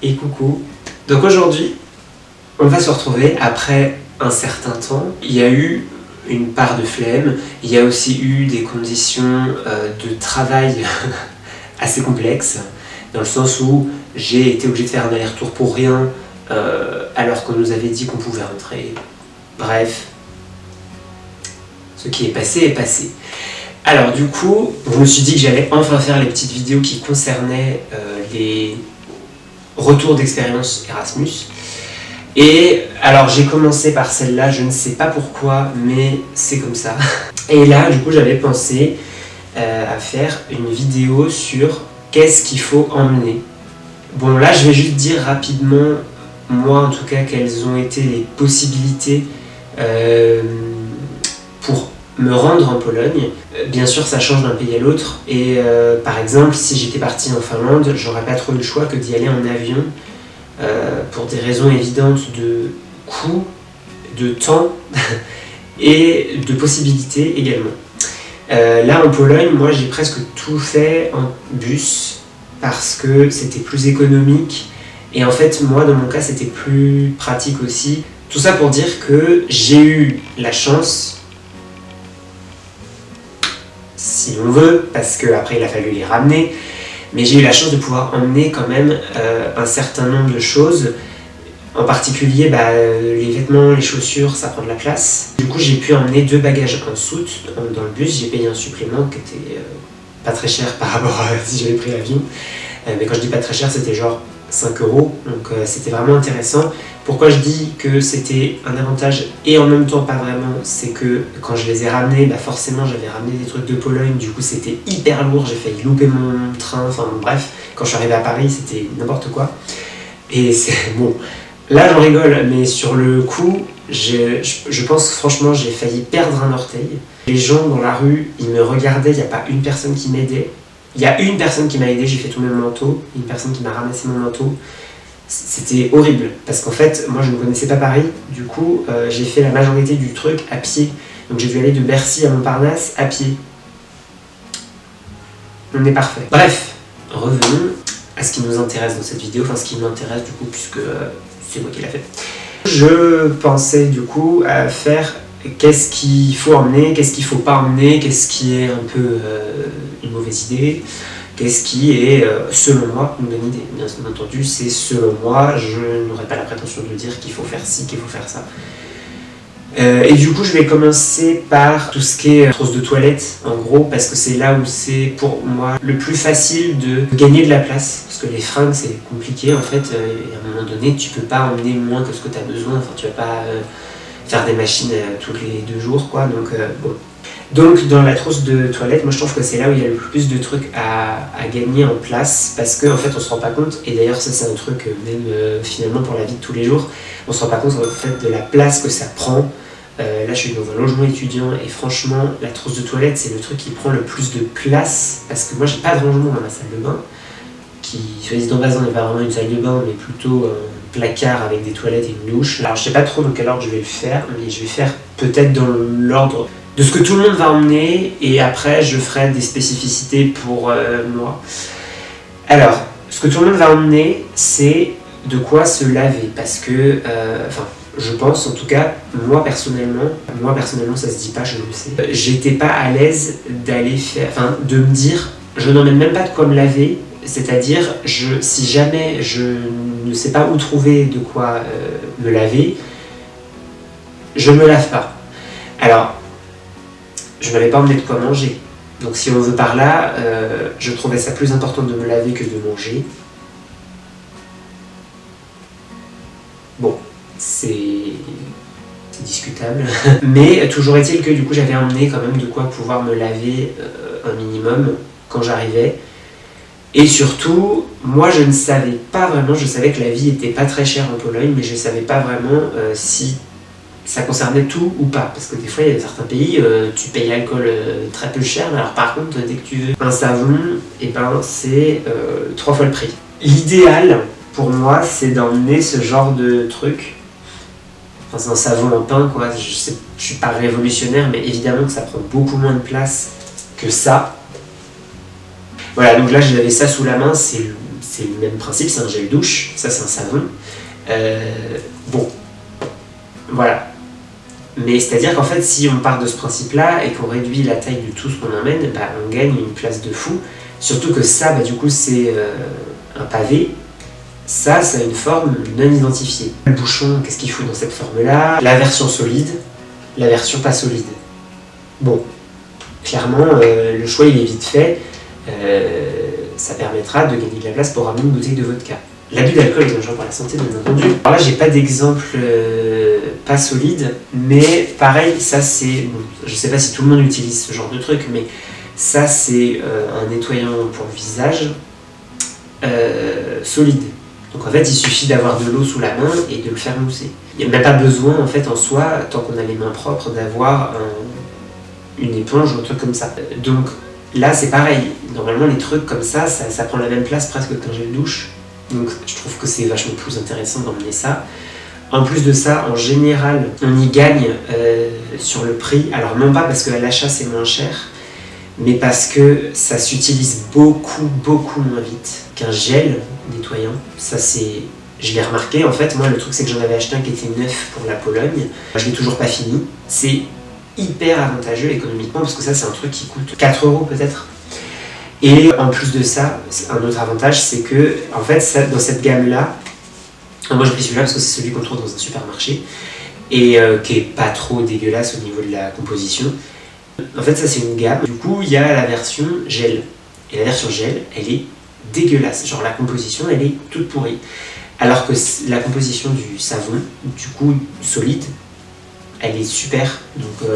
et coucou. Donc aujourd'hui, on va se retrouver après un certain temps. Il y a eu une part de flemme, il y a aussi eu des conditions de travail assez complexes, dans le sens où j'ai été obligé de faire un aller-retour pour rien, alors qu'on nous avait dit qu'on pouvait rentrer. Bref, ce qui est passé. Alors du coup, je me suis dit que j'allais enfin faire les petites vidéos qui concernaient les retours d'expérience Erasmus. Et alors j'ai commencé par celle-là, je ne sais pas pourquoi, mais c'est comme ça. Et là, du coup, j'avais pensé à faire une vidéo sur qu'est-ce qu'il faut emmener. Bon, là, je vais juste dire rapidement, moi en tout cas, quelles ont été les possibilités pour me rendre en Pologne. Bien sûr, ça change d'un pays à l'autre. Et par exemple, si j'étais parti en Finlande, j'aurais pas trop eu le choix que d'y aller en avion. Pour des raisons évidentes de coût, de temps et de possibilités également. Là en Pologne, moi j'ai presque tout fait en bus parce que c'était plus économique et en fait moi dans mon cas c'était plus pratique aussi. Tout ça pour dire que j'ai eu la chance, si on veut, parce qu'après il a fallu les ramener, mais j'ai eu la chance de pouvoir emmener quand même un certain nombre de choses. En particulier, les vêtements, les chaussures, ça prend de la place. Du coup, j'ai pu emmener 2 bagages en soute dans le bus. J'ai payé un supplément qui était pas très cher par rapport à si j'avais pris l'avion. Mais quand je dis pas très cher, c'était genre 5 €. Donc c'était vraiment intéressant. Pourquoi je dis que c'était un avantage et en même temps pas vraiment, c'est que quand je les ai ramenés, forcément j'avais ramené des trucs de Pologne, du coup c'était hyper lourd, j'ai failli louper mon train, enfin bref, quand je suis arrivé à Paris c'était n'importe quoi. Et c'est bon, là j'en rigole, mais sur le coup, je pense franchement j'ai failli perdre un orteil. Les gens dans la rue, ils me regardaient, il n'y a pas une personne qui m'aidait. Il y a une personne qui m'a aidé, j'ai fait tomber mon manteau, une personne qui m'a ramassé mon manteau. C'était horrible, parce qu'en fait, moi je ne connaissais pas Paris, du coup j'ai fait la majorité du truc à pied. Donc j'ai dû aller de Bercy à Montparnasse à pied. On est parfait. Bref, revenons à ce qui nous intéresse dans cette vidéo, enfin ce qui m'intéresse du coup, puisque c'est moi qui l'ai fait. Je pensais du coup à faire qu'est-ce qu'il faut emmener, qu'est-ce qu'il ne faut pas emmener, qu'est-ce qui est un peu une mauvaise idée, qu'est-ce qui est, selon moi, une bonne idée. Bien entendu, c'est selon moi, je n'aurais pas la prétention de dire qu'il faut faire ci, qu'il faut faire ça. Et du coup, je vais commencer par tout ce qui est trousse de toilette, en gros, parce que c'est là où c'est, pour moi, le plus facile de gagner de la place. Parce que les fringues, c'est compliqué, en fait. À un moment donné, tu peux pas emmener moins que ce que tu as besoin. Enfin, tu vas pas faire des machines tous les 2 jours, quoi. Donc, bon. Donc dans la trousse de toilette, moi je trouve que c'est là où il y a le plus de trucs à gagner en place, parce qu'en fait on se rend pas compte, et d'ailleurs ça c'est un truc même finalement pour la vie de tous les jours, on se rend pas compte en fait de la place que ça prend. Là je suis dans un logement étudiant et franchement la trousse de toilette c'est le truc qui prend le plus de place, parce que moi j'ai pas de rangement dans ma salle de bain, qui soit dit en passant n'est pas vraiment une salle de bain mais plutôt un placard avec des toilettes et une douche. Alors je sais pas trop dans quel ordre je vais le faire, mais je vais faire peut-être dans l'ordre de ce que tout le monde va emmener, et après je ferai des spécificités pour moi. Alors, ce que tout le monde va emmener, c'est de quoi se laver, parce que, je pense en tout cas, moi personnellement ça se dit pas, je le sais, j'étais pas à l'aise d'aller faire, de me dire, je n'emmène même pas de quoi me laver, c'est-à-dire, si jamais je ne sais pas où trouver de quoi me laver, je me lave pas. Alors, je n'avais pas emmené de quoi manger. Donc si on veut par là, je trouvais ça plus important de me laver que de manger. Bon, c'est discutable. Mais toujours est-il que du coup j'avais emmené quand même de quoi pouvoir me laver un minimum quand j'arrivais. Et surtout, moi je ne savais pas vraiment, je savais que la vie était pas très chère en Pologne, mais je ne savais pas vraiment si ça concernait tout ou pas, parce que des fois il y a certains pays, tu payes l'alcool très peu cher, mais alors par contre dès que tu veux un savon, c'est 3 fois le prix. L'idéal pour moi c'est d'emmener ce genre de truc, c'est un savon en pain quoi, je suis pas révolutionnaire, mais évidemment que ça prend beaucoup moins de place que ça. Voilà, donc là j'avais ça sous la main, c'est le même principe, c'est un gel douche, ça c'est un savon. Bon, voilà. Mais c'est-à-dire qu'en fait, si on part de ce principe-là et qu'on réduit la taille de tout ce qu'on emmène, bah, on gagne une place de fou. Surtout que ça, bah, du coup, c'est un pavé. Ça a une forme non identifiée. Le bouchon, qu'est-ce qu'il faut dans cette forme-là? La version solide, la version pas solide. Bon, clairement, le choix il est vite fait. Ça permettra de gagner de la place pour ramener une bouteille de vodka. L'abus d'alcool est dangereux pour la santé, bien entendu. Alors là, j'ai pas d'exemple pas solide, mais pareil, ça c'est... Bon, je sais pas si tout le monde utilise ce genre de truc, mais ça c'est un nettoyant pour le visage solide. Donc en fait, il suffit d'avoir de l'eau sous la main et de le faire mousser. Il n'y a même pas besoin, en fait, en soi, tant qu'on a les mains propres, d'avoir une éponge ou un truc comme ça. Donc là, c'est pareil. Normalement, les trucs comme ça prend la même place presque qu'un gel douche. Donc je trouve que c'est vachement plus intéressant d'emmener ça. En plus de ça, en général, on y gagne sur le prix. Alors non pas parce qu'à l'achat c'est moins cher, mais parce que ça s'utilise beaucoup moins vite qu'un gel nettoyant. Ça c'est... Je l'ai remarqué en fait, moi le truc c'est que j'en avais acheté un qui était neuf pour la Pologne. Je l'ai toujours pas fini. C'est hyper avantageux économiquement parce que ça c'est un truc qui coûte 4 € peut-être. Et en plus de ça, un autre avantage, c'est que en fait, ça, dans cette gamme-là, moi j'ai pris celui-là parce que c'est celui qu'on trouve dans un supermarché et qui est pas trop dégueulasse au niveau de la composition. En fait, ça c'est une gamme. Du coup, il y a la version gel. Et la version gel, elle est dégueulasse. Genre la composition, elle est toute pourrie. Alors que la composition du savon, du coup solide, elle est super. Donc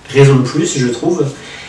raison de plus, je trouve.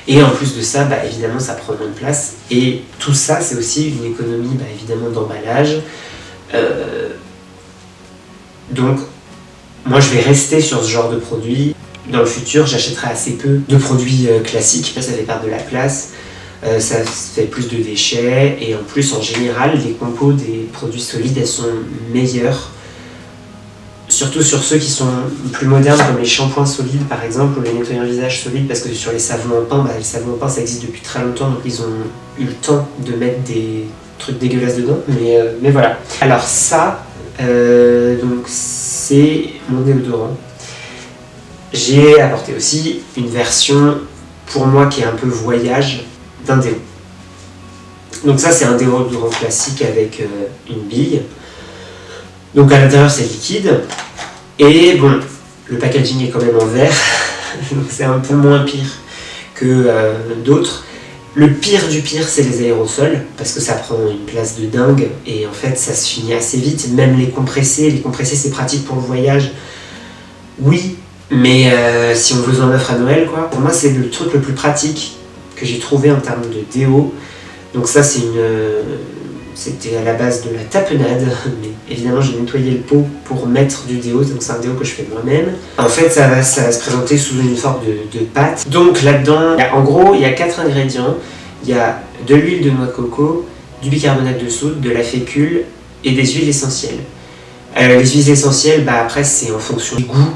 Et en plus de ça, bah, évidemment, ça prend moins de place. Et tout ça, c'est aussi une économie, bah, évidemment, d'emballage. Donc, moi, je vais rester sur ce genre de produit. Dans le futur, j'achèterai assez peu de produits classiques. Ça fait perdre de la place, ça fait plus de déchets. Et en plus, en général, les compos des produits solides, elles sont meilleures. Surtout sur ceux qui sont plus modernes, comme les shampoings solides par exemple, ou les nettoyants visage solides, parce que sur les savons en pain, bah, les savons en pain ça existe depuis très longtemps, donc ils ont eu le temps de mettre des trucs dégueulasses dedans, mais voilà. Alors ça, donc c'est mon déodorant. J'ai apporté aussi une version, pour moi qui est un peu voyage, d'un déo. Donc ça c'est un déodorant classique avec une bille. Donc à l'intérieur c'est liquide, et bon, le packaging est quand même en verre, donc c'est un peu moins pire que d'autres. Le pire du pire c'est les aérosols, parce que ça prend une place de dingue, et en fait ça se finit assez vite, même les compressés c'est pratique pour le voyage, oui, mais si on vous en offre à Noël quoi, pour moi c'est le truc le plus pratique que j'ai trouvé en termes de déo. Donc ça c'était à la base de la tapenade, mais évidemment j'ai nettoyé le pot pour mettre du déo, donc c'est un déo que je fais moi-même. En fait ça va se présenter sous une forme de pâte. Donc là-dedans, en gros il y a 4 ingrédients. Il y a de l'huile de noix de coco, du bicarbonate de soude, de la fécule et des huiles essentielles. Les huiles essentielles, bah, après c'est en fonction du goût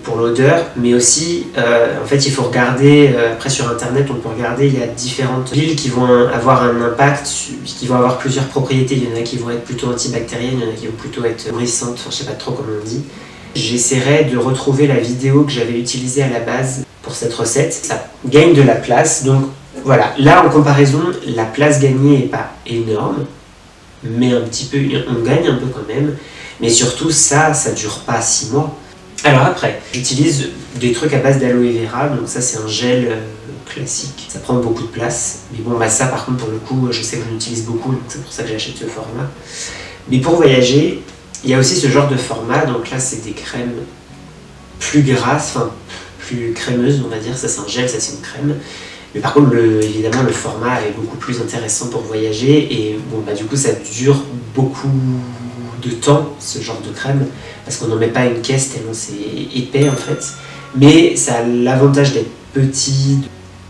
pour l'odeur, mais aussi en fait il faut regarder, après sur internet on peut regarder, il y a différentes huiles qui vont avoir un impact, qui vont avoir plusieurs propriétés. Il y en a qui vont être plutôt antibactériennes, il y en a qui vont plutôt être nourrissantes, enfin je sais pas trop comment on dit. J'essaierai de retrouver la vidéo que j'avais utilisée à la base pour cette recette. Ça gagne de la place, donc voilà. Là en comparaison, la place gagnée n'est pas énorme, mais un petit peu, on gagne un peu quand même. Mais surtout ça dure pas 6 mois. Alors après, j'utilise des trucs à base d'aloe vera, donc ça c'est un gel classique, ça prend beaucoup de place, mais bon bah ça par contre pour le coup je sais que j'en utilise beaucoup, donc c'est pour ça que j'achète ce format. Mais pour voyager, il y a aussi ce genre de format, donc là c'est des crèmes plus grasses, enfin plus crémeuses on va dire, ça c'est un gel, ça c'est une crème. Mais par contre évidemment le format est beaucoup plus intéressant pour voyager, et bon bah du coup ça dure beaucoup de temps ce genre de crème, parce qu'on n'en met pas une caisse tellement c'est épais en fait, mais ça a l'avantage d'être petit.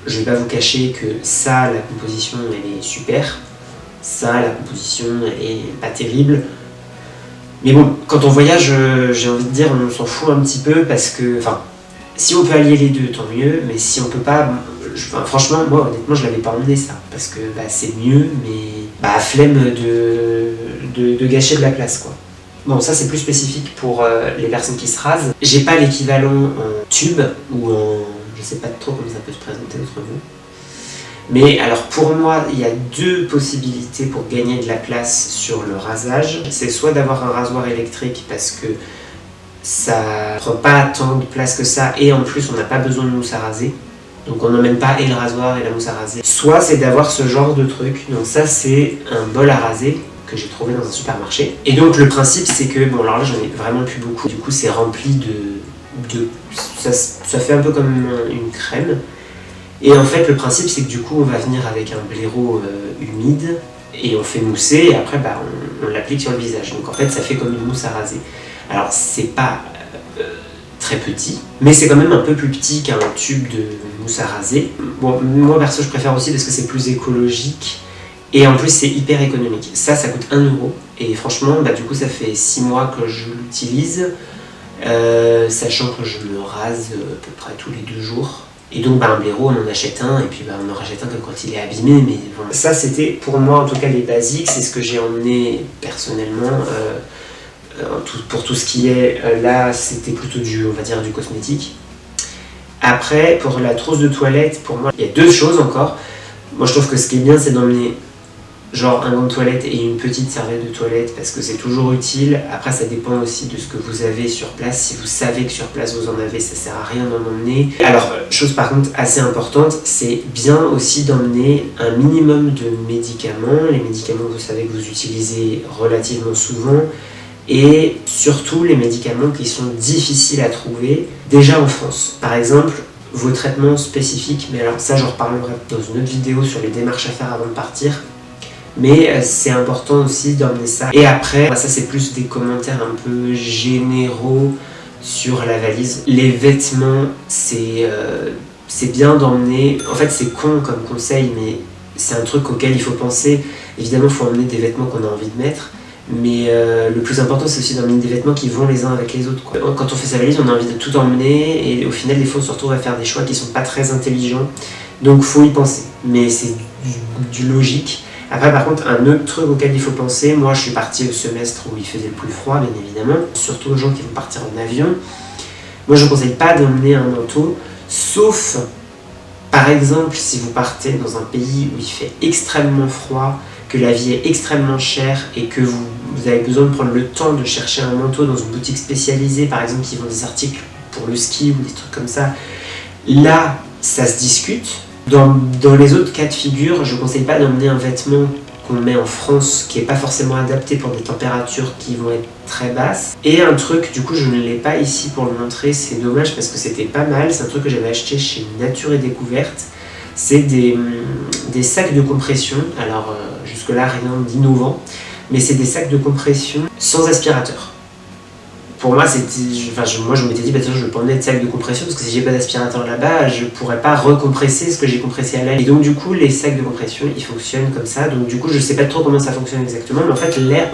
Je vais pas vous cacher que ça, la composition elle est super, ça la composition elle est pas terrible, mais bon quand on voyage j'ai envie de dire on s'en fout un petit peu, parce que enfin si on peut allier les deux tant mieux, mais si on peut pas, enfin, franchement, moi honnêtement je l'avais pas emmené ça, parce que bah, c'est mieux, mais flemme de gâcher de la place quoi. Bon, ça c'est plus spécifique pour les personnes qui se rasent. J'ai pas l'équivalent en tube ou en... je sais pas trop comment ça peut se présenter autrement. Mais alors pour moi, il y a deux possibilités pour gagner de la place sur le rasage. C'est soit d'avoir un rasoir électrique parce que ça prend pas tant de place que ça et en plus on n'a pas besoin de mousse à raser. Donc on n'emmène pas et le rasoir et la mousse à raser. Soit c'est d'avoir ce genre de truc. Donc ça c'est un bol à raser que j'ai trouvé dans un supermarché. Et donc le principe c'est que, bon alors là j'en ai vraiment plus beaucoup, du coup c'est rempli de ça fait un peu comme une crème. Et en fait le principe c'est que du coup on va venir avec un blaireau humide et on fait mousser et après on l'applique sur le visage. Donc en fait ça fait comme une mousse à raser. Alors c'est pas très petit, mais c'est quand même un peu plus petit qu'un tube de mousse à raser. Bon, moi perso je préfère aussi parce que c'est plus écologique. Et en plus c'est hyper économique. Ça coûte 1 €. Et franchement, du coup ça fait 6 mois que je l'utilise, sachant que je me rase à peu près tous les 2 jours. Et donc un blaireau on en achète un, et puis on en rachète un que quand il est abîmé. Mais bon. Ça c'était pour moi en tout cas les basiques, c'est ce que j'ai emmené personnellement. Pour tout ce qui est là, c'était plutôt on va dire du cosmétique. Après, pour la trousse de toilette, pour moi, il y a deux choses encore. Moi je trouve que ce qui est bien c'est d'emmener genre un gant de toilette et une petite serviette de toilette parce que c'est toujours utile. Après ça dépend aussi de ce que vous avez sur place. Si vous savez que sur place vous en avez, ça sert à rien d'en emmener. Alors chose par contre assez importante, c'est bien aussi d'emmener un minimum de médicaments. Les médicaments vous savez que vous utilisez relativement souvent. Et surtout les médicaments qui sont difficiles à trouver déjà en France. Par exemple, vos traitements spécifiques, mais alors ça j'en reparlerai dans une autre vidéo sur les démarches à faire avant de partir. Mais c'est important aussi d'emmener ça. Et après, ça c'est plus des commentaires un peu généraux sur la valise. Les vêtements, c'est bien d'emmener... En fait c'est con comme conseil, mais c'est un truc auquel il faut penser. Évidemment il faut emmener des vêtements qu'on a envie de mettre. Mais le plus important c'est aussi d'emmener des vêtements qui vont les uns avec les autres quoi. Quand on fait sa valise on a envie de tout emmener et au final des fois on se retrouve à faire des choix qui sont pas très intelligents. Donc faut y penser, mais c'est du logique. Après par contre un autre truc auquel il faut penser, moi je suis parti au semestre où il faisait le plus froid bien évidemment, surtout aux gens qui vont partir en avion. Moi je ne conseille pas d'emmener un manteau, sauf par exemple si vous partez dans un pays où il fait extrêmement froid, que la vie est extrêmement chère et que vous avez besoin de prendre le temps de chercher un manteau dans une boutique spécialisée, par exemple qui vend des articles pour le ski ou des trucs comme ça, là ça se discute. Dans les autres cas de figure, je ne conseille pas d'emmener un vêtement qu'on met en France qui n'est pas forcément adapté pour des températures qui vont être très basses. Et un truc, du coup je ne l'ai pas ici pour le montrer, c'est dommage parce que c'était pas mal, c'est un truc que j'avais acheté chez Nature et Découverte. C'est des sacs de compression, alors jusque là rien d'innovant, mais c'est des sacs de compression sans aspirateur. Pour moi, moi je m'étais dit, je ne vais pas emmener de sac de compression parce que si j'ai pas d'aspirateur là-bas, je pourrais pas recompresser ce que j'ai compressé à l'aile. Et donc du coup, les sacs de compression, ils fonctionnent comme ça. Donc du coup, je sais pas trop comment ça fonctionne exactement, mais en fait, l'air,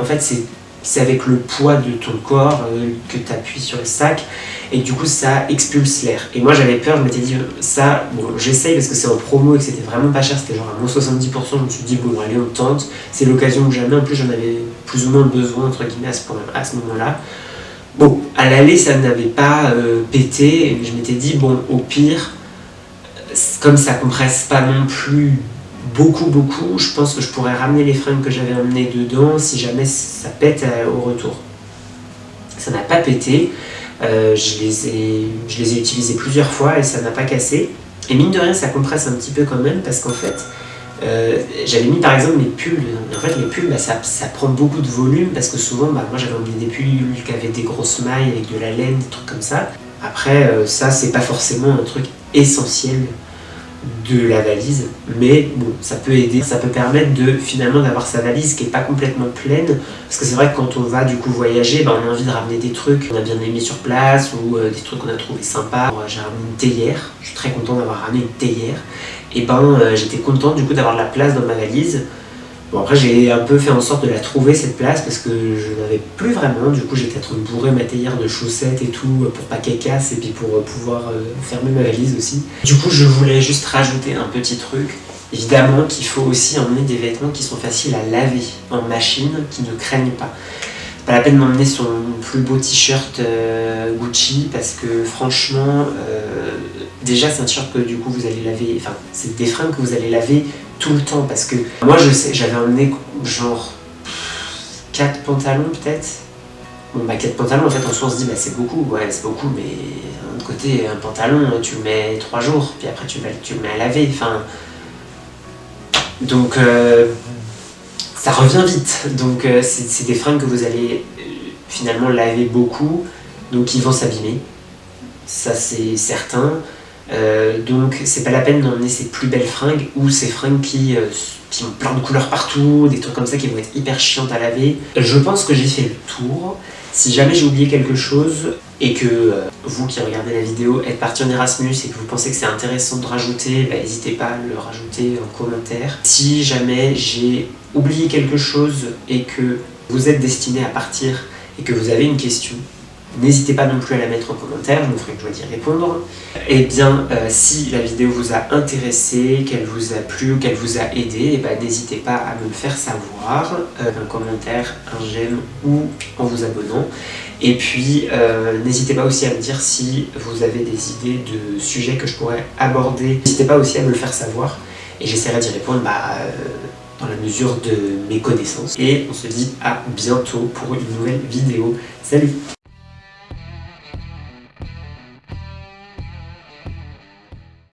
c'est avec le poids de ton corps que tu appuies sur le sac et du coup ça expulse l'air. Et moi j'avais peur, je m'étais dit ça, bon j'essaye parce que c'est en promo et que c'était vraiment pas cher, c'était genre à moins 70%, je me suis dit bon allez on tente, c'est l'occasion que jamais, en plus j'en avais plus ou moins besoin entre guillemets à ce moment-là. Bon, à l'aller ça n'avait pas pété, et je m'étais dit bon au pire, comme ça compresse pas non plus beaucoup, je pense que je pourrais ramener les fringues que j'avais emmenées dedans si jamais ça pète au retour. Ça n'a pas pété, je les ai utilisés plusieurs fois et ça n'a pas cassé. Et mine de rien, ça compresse un petit peu quand même parce qu'en fait, j'avais mis par exemple mes pulls. En fait, les pulls, ça prend beaucoup de volume parce que souvent, moi j'avais emmené des pulls qui avaient des grosses mailles avec de la laine, des trucs comme ça. Après, ça, c'est pas forcément un truc essentiel de la valise, mais bon, ça peut aider, ça peut permettre finalement d'avoir sa valise qui est pas complètement pleine, parce que c'est vrai que quand on va du coup voyager, on a envie de ramener des trucs qu'on a bien aimé sur place ou des trucs qu'on a trouvé sympas. J'ai ramené une théière, je suis très content d'avoir ramené une théière, et j'étais content du coup d'avoir de la place dans ma valise. Bon, après j'ai un peu fait en sorte de la trouver cette place parce que je n'avais plus vraiment, du coup j'étais en train de bourrer ma théière de chaussettes et tout pour pas qu'elle casse et puis pour pouvoir fermer ma valise aussi. Du coup je voulais juste rajouter un petit truc. Évidemment qu'il faut aussi emmener des vêtements qui sont faciles à laver en machine, qui ne craignent pas. Pas la peine d'emmener son plus beau t-shirt Gucci parce que franchement, déjà c'est un t-shirt que du coup vous allez laver, enfin c'est des fringues que vous allez laver tout le temps parce que moi je sais, j'avais emmené genre 4 pantalons peut-être. Bon bah 4 pantalons en fait en soi on se dit bah c'est beaucoup, ouais c'est beaucoup mais d'un autre côté un pantalon tu le mets 3 jours puis après tu le mets à laver, enfin donc ça revient vite, donc c'est des fringues que vous allez finalement laver beaucoup, donc ils vont s'abîmer, ça c'est certain. Donc c'est pas la peine d'emmener ces plus belles fringues ou ces fringues qui ont plein de couleurs partout, des trucs comme ça qui vont être hyper chiantes à laver. Je pense que j'ai fait le tour. Si jamais j'ai oublié quelque chose et que vous qui regardez la vidéo êtes parti en Erasmus et que vous pensez que c'est intéressant de rajouter, bah, n'hésitez pas à le rajouter en commentaire. Si jamais j'ai oublié quelque chose et que vous êtes destiné à partir et que vous avez une question, n'hésitez pas non plus à la mettre en commentaire, je me ferai une joie d'y répondre. Et bien, si la vidéo vous a intéressé, qu'elle vous a plu ou qu'elle vous a aidé, n'hésitez pas à me le faire savoir, un commentaire, un j'aime ou en vous abonnant. Et puis, n'hésitez pas aussi à me dire si vous avez des idées de sujets que je pourrais aborder. N'hésitez pas aussi à me le faire savoir et j'essaierai d'y répondre dans la mesure de mes connaissances. Et on se dit à bientôt pour une nouvelle vidéo. Salut!